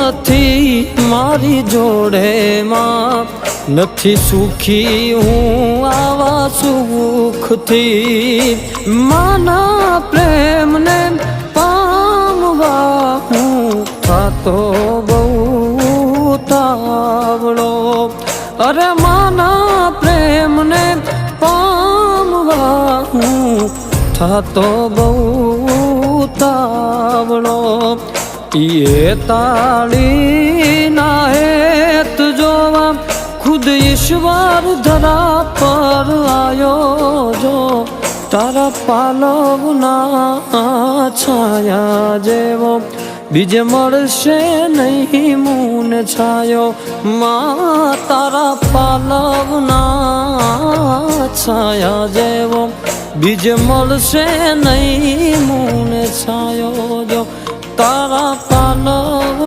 નથી મારી જોડે માં, નથી સુખી હું આવા સુખથી. માના પ્રેમને પામવા હું થાતો બહુ તાવડો. અરે માના પ્રેમને પામવા હું થાતો બહુ તાવડો. એ તાળી ના હેત જોવા ખુદ ઈશ્વર ધરા પર આયો જો. તારા પાલવના છાયા જેવો બીજે મળશે નહીં મૂન છાયો. માં તારા પાલવના છાયા જેવો બીજે મળશે નહીં મૂન છાયો જો. તારા પાલવ